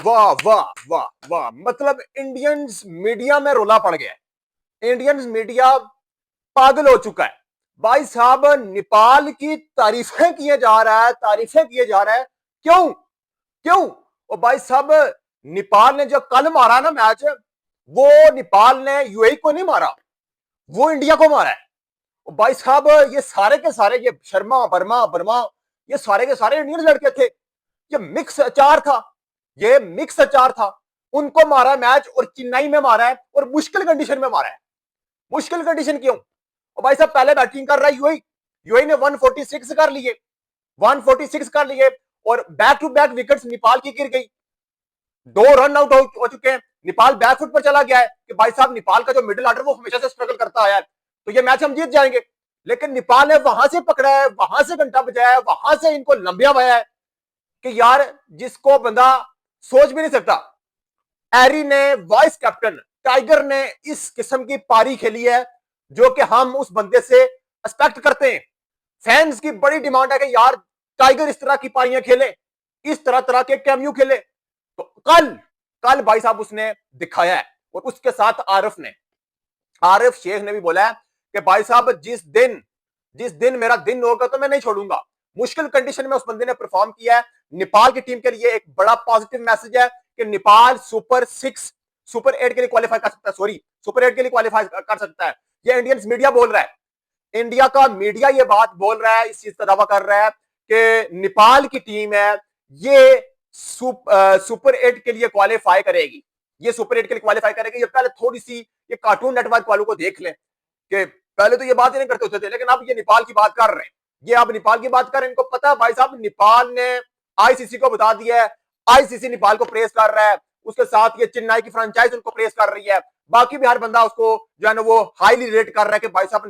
वाह वाह वाह वाह, मतलब इंडियंस मीडिया में रोला पड़ गया है। इंडियंस मीडिया पागल हो चुका है भाई साहब। नेपाल की तारीफें किए जा रहा है, तारीफें किए जा रहा है। क्यों क्यों? और भाई साहब, नेपाल ने जो कल मारा ना मैच, वो नेपाल ने यूएई को नहीं मारा, वो इंडिया को मारा है। और भाई साहब, ये सारे के सारे, ये शर्मा वर्मा वर्मा, ये सारे के सारे इंडियन लड़के थे। ये मिक्स अचार था, ये मिक्स अचार था। उनको मारा मैच, और चेन्नई में मारा है, और मुश्किल कंडीशन में मारा है। मुश्किल कंडीशन क्यों? और भाई साहब, पहले बैटिंग कर रहा है यूएई। यूएई ने 146 कर लिए, 146 कर लिए, और back to back wickets Nepal की गिर गई। 2 रन आउट हो चुके हैं। नेपाल बैकफुट पर चला गया है कि भाई साहब, नेपाल का जो मिडिल ऑर्डर वो हमेशा से स्ट्रगल करता आया है, तो ये मैच हम जीत जाएंगे। लेकिन नेपाल ने वहां से पकड़ा है, वहां से घंटा बजाया है, वहां से इनको लंबिया बजाया है कि यार, जिसको बंदा सोच भी नहीं सकता। एरी ने, वाइस कैप्टन टाइगर ने इस किस्म की पारी खेली है जो कि हम उस बंदे से एक्सपेक्ट करते हैं। फैंस की बड़ी डिमांड है कि यार, टाइगर इस तरह की पारियां खेले, इस तरह तरह के कैमियो खेले। तो कल कल भाई साहब उसने दिखाया है। और उसके साथ आरिफ शेख ने भी बोला है कि भाई साहब, जिस दिन मेरा दिन होगा तो मैं नहीं छोड़ूंगा। मुश्किल कंडीशन में उस बंदे ने परफॉर्म किया है। नेपाल की टीम के लिए एक बड़ा पॉजिटिव मैसेज है कि नेपाल सुपर 8 के लिए क्वालिफाई कर सकता है। सॉरी, सुपर 8 के लिए क्वालिफाई कर सकता है। ये इंडियन मीडिया बोल रहा है। इंडिया का मीडिया ये बात बोल रहा है, इस चीज का दावा कर रहा है कि नेपाल की टीम है, ये सुपर 8 के लिए क्वालिफाई करेगी। ये सुपर 8 के लिए क्वालिफाई करेगी। ये पहले थोड़ी सी ये कार्टून नेटवर्क वालों को देख लें कि पहले तो ये बात ही नहीं करते होते थे, लेकिन अब ये नेपाल की बात कर रहे हैं। ये अब नेपाल की बात कर रहे हैं। इनको पता है भाई साहब, नेपाल ने आईसीसी को बता दिया है। आईसीसी नेपाल को प्रेस कर रहा है। उसके साथ ये चेन्नई की फ्रेंचाइज उनको प्रेस कर रही है। बाकी भी हर बंदा उसको जो है ना वो हाईली रेट कर रहा है कि भाई साहब,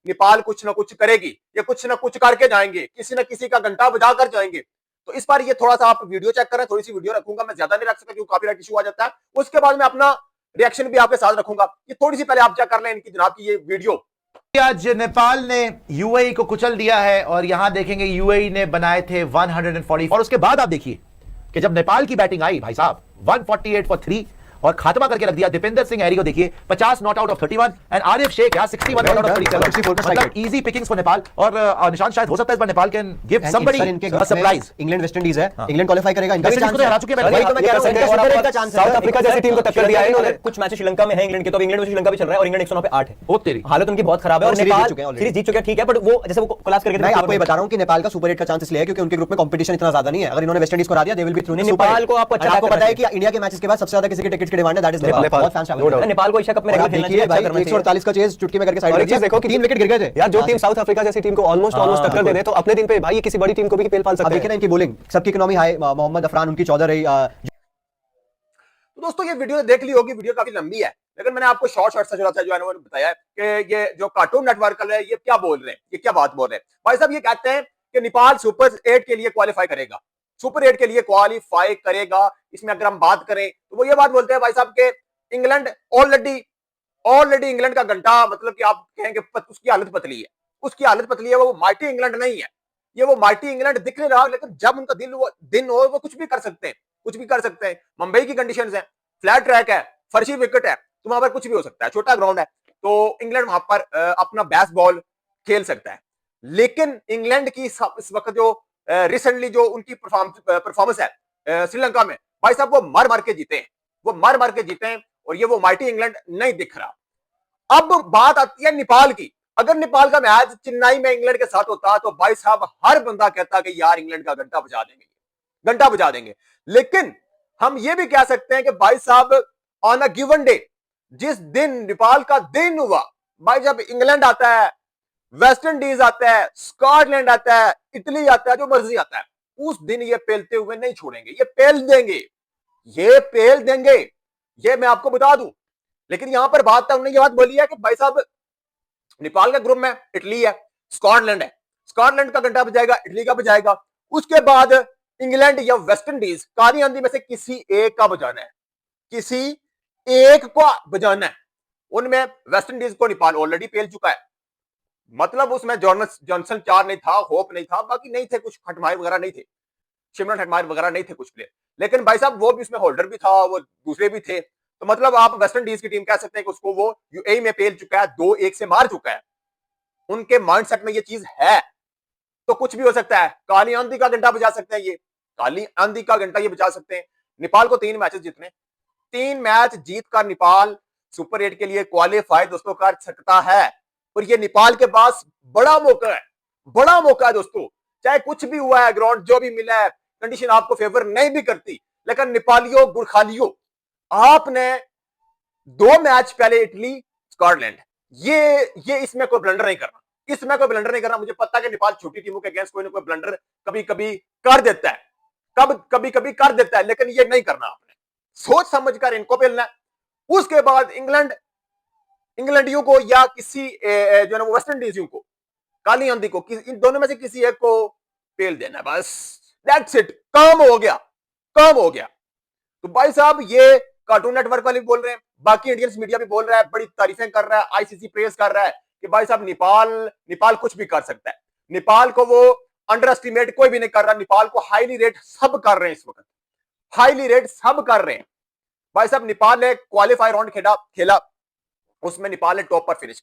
नेपाल कुछ ना कुछ करेगी, ये कुछ ना कुछ करके जाएंगे, किसी ना किसी का घंटा बजा कर जाएंगे। तो इस बार ये थोड़ा सा आप वीडियो चेक करें, थोड़ी सी वीडियो रखूंगा, मैं ज्यादा नहीं रख सकता क्योंकि कॉपीराइट इशू आ जाता है। उसके बाद मैं अपना रिएक्शन भी आपके साथ रखूंगा। ये थोड़ी सी पहले आप चेक कर लें इनकी जनाब की ये वीडियो। आज नेपाल ने यूएई को कुचल दिया है और यहां देखेंगे यूएई ने बनाए थे 140 और उसके बाद आप देखिए कि जब नेपाल की बैटिंग आई भाई साहब 148 फॉर 3 और खात्मा करके रख दिया दीपेंद्र सिंह एरी को। देखिए 50 not out of 31 and Arif Sheikh यहां 61 नॉट आउट ऑफ 37 मतलब इजी पिकिंग्स फॉर नेपाल। और निशान शायद हो सकता है इस बार Nepal can give somebody a surprise. England West Indies है, इंग्लैंड क्वालीफाई करेगा, इनका भी चांस हरा चुके हैं। वही तो मैं कह रहा हूं, साउथ अफ्रीका जैसी टीम को टक्कर दिया है इन्होंने। कुछ मैच श्रीलंका में है इंग्लैंड के, तो इंग्लैंड में श्रीलंका भी चल रहा है और इंग्लैंड 109 पे 8 है। ओ तेरी हालत उनकी बहुत खराब है। और नेपाल सीरीज जीत चुके हैं, ठीक है, बट वो जैसे वो कोलैप्स करके मैं आपको ये बता रहा हूं कि नेपाल का सुपर 8 का चांस इसलिए है क्योंकि उनके ग्रुप में कंपटीशन इतना ज्यादा नहीं है। अगर इन्होंने वेस्ट इंडीज को हरा दिया, दे विल बी थ्रू इन नेपाल को। आपको पता है कि इंडिया के मैचेस के बाद सबसे ज्यादा किसी के टिकट्स की डिमांड है, दैट इज नेपाल। बहुत फैंस है नेपाल को एशिया कप में रेगुलर खेलना चाहिए। भाई 148 का चेज चुटकी में करके साइड में देखो कि 3 विकेट गिर गए थे यार। जो टीम साउथ अफ्रीका जैसी टीम को ऑलमोस्ट टक्कर दे दे तो अपने दिन पे भाई ये किसी बड़ी टीम को भी पेल पाल सकते हैं। देखिए ना इनकी बॉलिंग, सबकी इकोनॉमी हाई, मोहम्मद अफरान उनकी 14 रही। तो दोस्तों, ये वीडियो देख ली होगी, वीडियो काफी लंबी है, लेकिन मैंने आपको शॉर्ट सा जो है ना बताया कि ये जो कार्टून नेटवर्क है ये क्या बोल रहे हैं, ये क्या बात बोल रहे हैं। भाई साहब, ये कहते हैं कि नेपाल सुपर 8 के लिए क्वालिफाई करेगा, सुपर 8 के लिए क्वालिफाई करेगा। इसमें अगर हम बात करें तो वो ये बात बोलते हैं भाई साहब के इंग्लैंड ऑलरेडी इंग्लैंड का घंटा, मतलब कि आप कहेंगे उसकी हालत पतली है, उसकी हालत पतली है। वो माइटी इंग्लैंड नहीं है, ये वो माइटी इंग्लैंड दिख नहीं रहा, लेकिन जब उनका दिन हो वो कुछ भी कर सकते हैं, कुछ भी कर सकते हैं। मुंबई की कंडीशंस है, फ्लैट ट्रैक है, फर्शी विकेट है, तो वहां पर कुछ भी हो सकता है, छोटा ग्राउंड है, तो इंग्लैंड वहां पर अपना बेस्ट बॉल खेल सकता है। लेकिन इंग्लैंड की इस वक्त जो रिसेंटली जो उनकी परफॉर्मेंस है श्रीलंका में, भाई साहब वो मर के जीते हैं, वो मर के जीते हैं, और ये वो माइटी इंग्लैंड नहीं दिख रहा। अब बात आती है नेपाल की। अगर नेपाल का मैच चेन्नई में इंग्लैंड के साथ होता तो भाई साहब हर बंदा कहता कि यार इंग्लैंड का घंटा बजा देंगे, घंटा बजा देंगे। लेकिन हम ये भी कह सकते हैं कि भाई साहब ऑन अ गिवन डे, जिस दिन नेपाल का दिन हुआ, भाई जब इंग्लैंड आता है, वेस्ट इंडीज आता है, स्कॉटलैंड आता है, इटली आता है, जो मर्जी आता है, उस दिन ये पेलते हुए नहीं छोड़ेंगे, ये पेल देंगे, ये पेल देंगे, ये मैं आपको बता दूं। लेकिन यहां पर बात उन्होंने ये बात बोली है कि भाई साहब नेपाल के ग्रुप में इटली है, स्कॉटलैंड है, स्कॉटलैंड का घंटा बजाएगा, इटली का बजाएगा। उसके बाद इंग्लैंड या वेस्ट इंडीज, काली आंधी में से किसी एक का बजाना है, किसी एक को बजाना है। उनमें वेस्ट इंडीज को नेपाल ऑलरेडी पेल चुका है, मतलब उसमें जॉनसन 4 नहीं था, होप नहीं था, बाकी नहीं थे, कुछ खटमाए वगैरह नहीं थे। शिमरन हेटमायर वगैरह नहीं थे कुछ प्लेयर, लेकिन भाई साहब वो भी उसमें होल्डर भी था, वो दूसरे भी थे। तो मतलब आप वेस्ट इंडीज की टीम कह सकते हैं कि उसको वो यूएई में पेल चुका है, 2-1 से मार चुका है। उनके माइंडसेट में ये चीज है, तो कुछ भी हो सकता है। काली आंधी का घंटा बजा सकते हैं, ये काली आंधी का घंटा ये बजा सकते हैं। नेपाल को 3 मैचेस जीतने, 3 मैच जीत कर नेपाल सुपर 8 के लिए क्वालिफाई दोस्तों कर सकता है। और ये नेपाल के पास बड़ा मौका है, बड़ा मौका है दोस्तों। चाहे कुछ भी हुआ है, ग्राउंड जो भी मिला है, कंडीशन आपको फेवर नहीं भी करती, लेकिन नेपालियों गुरखालियों, आपने 2 मैच पहले इटली स्कॉटलैंड, ये इसमें कोई ब्लंडर नहीं करना, इसमें कोई ब्लंडर नहीं करना। मुझे पता है कि नेपाल छोटी टीमों के अगेंस्ट कोई ना कोई ब्लंडर कभी कभी कर देता है, कभी कभी कर देता है, लेकिन ये नहीं करना। आपने सोच समझकर इनको पेलना है। उसके बाद इंग्लैंडियों को या किसी जो है ना वेस्ट इंडीजियों को, काली आंधी को, इन दोनों में से किसी एक को पेल देना, बस दैट्स इट, काम हो गया, काम हो गया। तो भाई साहब ये कार्टून नेटवर्क वाले भी बोल रहे हैं, बाकी इंडियंस मीडिया भी बोल रहा है, बड़ी तारीफें कर रहा है, आईसीसी प्रेस कर रहा है कि भाई साहब नेपाल कुछ भी कर सकता है। नेपाल को वो अंडर एस्टिमेट कोई भी नहीं कर रहा, नेपाल को हाईली रेट सब कर रहे हैं, इस वक्त हाईली रेट सब कर रहे हैं। भाई साहब नेपाल ने क्वालिफाई राउंड खेला, उसमें नेपाल ने टॉप पर फिनिश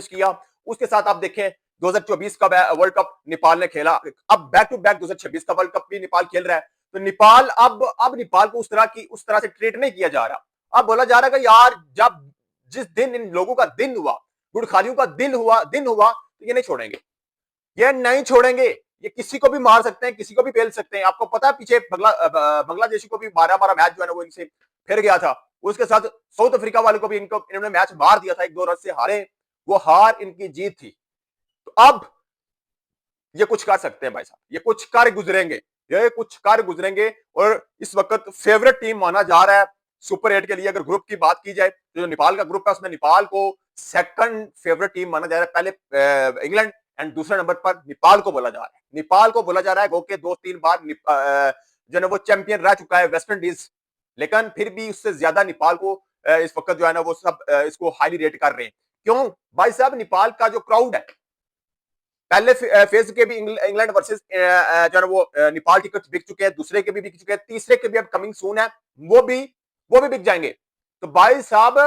किया। उसके साथ आप देखें 2024 का वर्ल्ड कप नेपाल ने खेला, अब बैक टू बैक 2026 का वर्ल्ड कप भी नेपाल खेल रहा है। तो नेपाल अब नेपाल को उस तरह से ट्रीट नहीं किया जा रहा। अब बोला जा रहा है कि यार जब जिस दिन इन लोगों का दिन हुआ, गुड़खालियों का दिन हुआ तो ये नहीं छोड़ेंगे, ये नहीं छोड़ेंगे। ये किसी को भी मार सकते हैं, किसी को भी पेल सकते हैं। आपको पता है पीछे बांग्लादेशी को भी 12 मैच जो है ना वो इनसे फिर गया था। उसके साथ साउथ अफ्रीका वाले को भी इन्होंने मैच मार दिया था, 1-2 रन से हारे, वो हार इनकी जीत थी। तो अब ये कुछ कर सकते हैं भाई साहब, ये कुछ कर गुजरेंगे। और इस वक्त फेवरेट टीम माना जा रहा है सुपर 8 के लिए। अगर ग्रुप की बात की जाए तो जो नेपाल का ग्रुप है उसमें नेपाल को सेकंड फेवरेट टीम माना जा रहा है। पहले इंग्लैंड एंड दूसरे नंबर पर नेपाल को बोला जा रहा है। नेपाल को बोला जा रहा है गो के 2-3 बार जो है वो चैंपियन रह चुका है वेस्ट इंडीज, लेकिन फिर भी उससे ज्यादा नेपाल को इस वक्त जो है ना वो सब इसको हाईली रेट कर रहे हैं। क्यों भाई साहब? नेपाल का जो क्राउड है, पहले फेज के भी इंग्लैंड वर्सेस जो है वो नेपाल टिकट बिक चुके हैं, दूसरे के भी बिक चुके हैं, तीसरे के भी अब कमिंग सून है, वो भी बिक जाएंगे। तो भाई साहब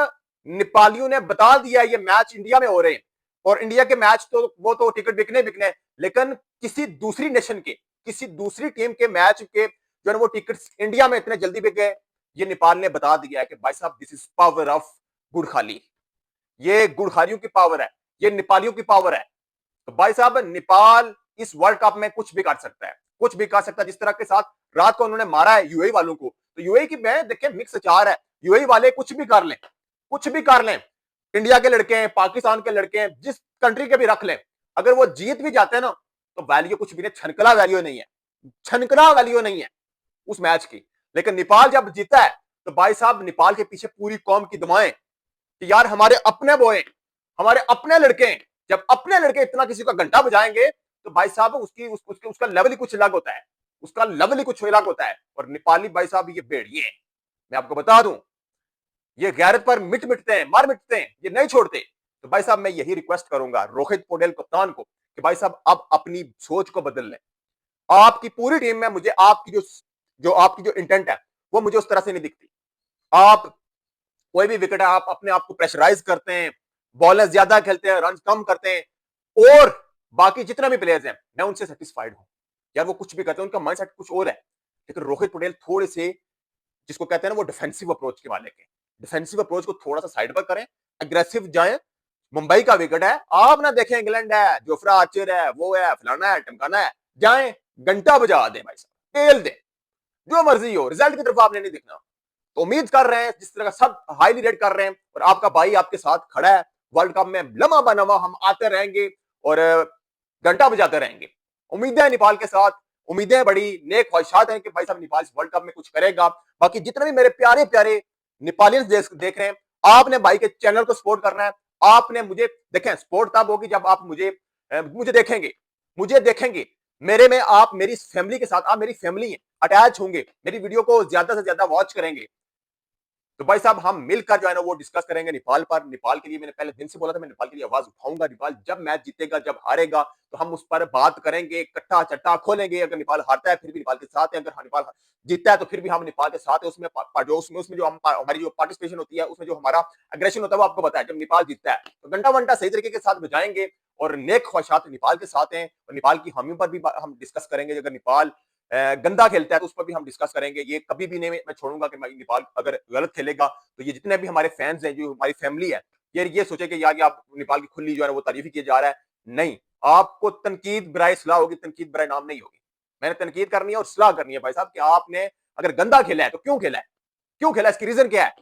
नेपालियों ने बता दिया ये मैच इंडिया में हो रहे हैं, और इंडिया के मैच तो वो तो टिकट बिकने, लेकिन किसी दूसरी नेशन के, किसी दूसरी टीम के मैच के जो है वो टिकट इंडिया में इतने जल्दी बिक गए। ये नेपाल ने बता दिया है कि भाई साहब दिस इज पावर ऑफ गुड़खाली, ये गुड़खालियों की पावर है, ये नेपालियों की पावर है। तो भाई साहब नेपाल इस वर्ल्ड कप में कुछ भी कर सकता है, कुछ भी कर सकता है। जिस तरह के साथ रात को उन्होंने मारा है यूएई वालों को, तो यूएई की मैं देखिए मिक्स अचार है, यूएई वाले कुछ भी कर लें, कुछ भी कर लें। इंडिया के लड़के हैं, पाकिस्तान के लड़के हैं, जिस कंट्री के भी रख लें, अगर वो जीत भी जाते हैं ना तो वैल्यू कुछ भी नहीं, छनकला वैल्यू नहीं है, छनकला वैल्यू नहीं है उस मैच की। लेकिन नेपाल जब जीता है तो भाई साहब नेपाल के पीछे पूरी कौम की दुआएं कि यार हमारे अपने बोए, हमारे अपने लड़के हैं। जब अपने लड़के इतना किसी का घंटा बजाएंगे तो भाई साहब उसका लेवल ही कुछ अलग होता है, उसका लेवल ही कुछ अलग होता है। और नेपाली भाई साहब ये भेड़िए, मैं आपको बता दूं, ये गैरत पर मिटते हैं, मार मिटते हैं, ये नहीं छोड़ते। तो भाई साहब मैं यही रिक्वेस्ट करूंगा रोहित पौडेल कप्तान को कि भाई साहब अब अपनी सोच को बदल लें। आपकी पूरी टीम में मुझे आपकी जो इंटेंट है वो मुझे उस तरह से नहीं दिखती। आप कोई भी विकेट है, आप अपने आप को प्रेशराइज करते हैं, बॉलर ज्यादा खेलते हैं, रन कम करते हैं, और बाकी जितना भी प्लेयर्स हैं मैं उनसे सेटिस्फाइड हूं यार, वो कुछ भी करते हैं, उनका माइंडसेट कुछ और है। लेकिन रोहित पटेल थोड़े से, जिसको कहते हैं ना वो डिफेंसिव अप्रोच के वाले के, डिफेंसिव अप्रोच को थोड़ा सा साइड पर करें, अग्रेसिव जाएं। मुंबई का विकेट है, आप ना देखें इंग्लैंड है, जोफ्रा आर्चर है, वो है, फलाना है, टमकाना है, जाएं घंटा बजा दें भाई साहब, खेल दें, जो मर्जी हो, रिजल्ट की तरफ आपने नहीं दिखना। तो उम्मीद कर रहे हैं जिस तरह का सब हाईली रेट कर रहे हैं, और आपका भाई आपके साथ खड़ा है, वर्ल्ड कप में लम्हा बनवा हम आते रहेंगे और घंटा बजाते रहेंगे। उम्मीदें हैं नेपाल के साथ, उम्मीदें बड़ी नेक ख्वाहिशात हैं कि भाई साहब नेपाल इस वर्ल्ड कप में कुछ करेगा। बाकी जितने भी मेरे प्यारे प्यारे नेपालियंस देख रहे हैं, आपने भाई के चैनल को सपोर्ट करना है। आपने मुझे देखें, सपोर्ट तब होगी जब आप मुझे देखेंगे, मेरे में आप मेरी फैमिली के साथ, आप मेरी फैमिली हैं, अटैच होंगे, मेरी वीडियो को ज्यादा से ज्यादा वॉच करेंगे। तो भाई साहब हम मिलकर जो है ना वो डिस्कस करेंगे नेपाल पर। नेपाल के लिए मैंने पहले दिन से बोला था, मैं नेपाल के लिए आवाज उठाऊंगा। नेपाल जब मैच जीतेगा, जब हारेगा, तो हम उस पर बात करेंगे, कट्टा चट्टा खोलेंगे। अगर नेपाल हारता है फिर भी नेपाल के साथ है, अगर नेपाल जीतता है तो फिर भी हम नेपाल के साथ है। उसमें जो हमारी जो पार्टिसिपेशन होती है, उसमें जो हमारा अग्रेशन होता है वो आपको पता है। जब नेपाल जीतता है तो घंटा वंटा सही तरीके के साथ बजाएंगे और नेक ख्वाहिशात नेपाल के साथ हैं। और नेपाल की हामियों पर भी हम डिस्कस करेंगे। अगर नेपाल गंदा खेलता है तो उस पर भी हम डिस्कस करेंगे। ये कभी भी नहीं मैं छोड़ूंगा कि नेपाल अगर गलत खेलेगा तो ये जितने भी हमारे फैंस हैं, जो हमारी फैमिली है, ये सोचे कि यार ये आप नेपाल की खुली जो है वो तारीफ किया जा रहा है। नहीं, आपको तनकीद बराए सलाह होगी, तनकीद बराए नाम नहीं होगी। मैंने तनकीद करनी है और सलाह करनी है भाई साहब कि आपने अगर गंदा खेला है तो क्यों खेला है, क्यों खेला, इसकी रीजन क्या है।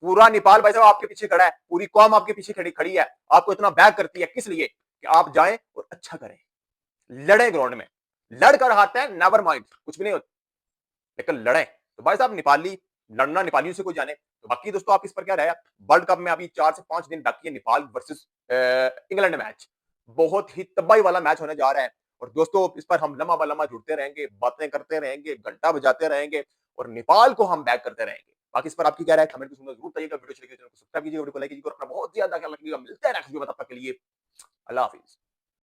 पूरा नेपाल भाई साहब आपके पीछे खड़ा है, पूरी कौम आपके पीछे खड़ी है, आपको इतना बैक करती है, किस लिए कि आप जाएं और अच्छा करें, लड़े ग्राउंड में। लड़कर हारते हैं नेवर माइंड, कुछ भी नहीं होता, लेकिन लड़े। तो भाई साहब नेपाली लड़ना, नेपालियों से कोई जाने। तो बाकी दोस्तों आप इस पर क्या रहा, वर्ल्ड कप में अभी 4 से 5 दिन बाकी है। नेपाल वर्सेस इंग्लैंड मैच बहुत ही तबाही वाला मैच होने जा रहा है। और दोस्तों इस पर हम लम्हा बलम्हा जुड़ते रहेंगे, बातें करते रहेंगे, घंटा बजाते रहेंगे और नेपाल को हम बैक करते रहेंगे। बाकी इस पर आपकी क्या राय है, कमेंट में जरूर बताइएगा। वीडियो अच्छी लगी तो चैनल को सब्सक्राइब कीजिएगा, वीडियो को लाइक कीजिएगा, अपना बहुत ज्यादा ख्याल रखिएगा। मिलते हैं नेक्स्ट वीडियो में, तब तक के लिए अल्लाह हाफिज।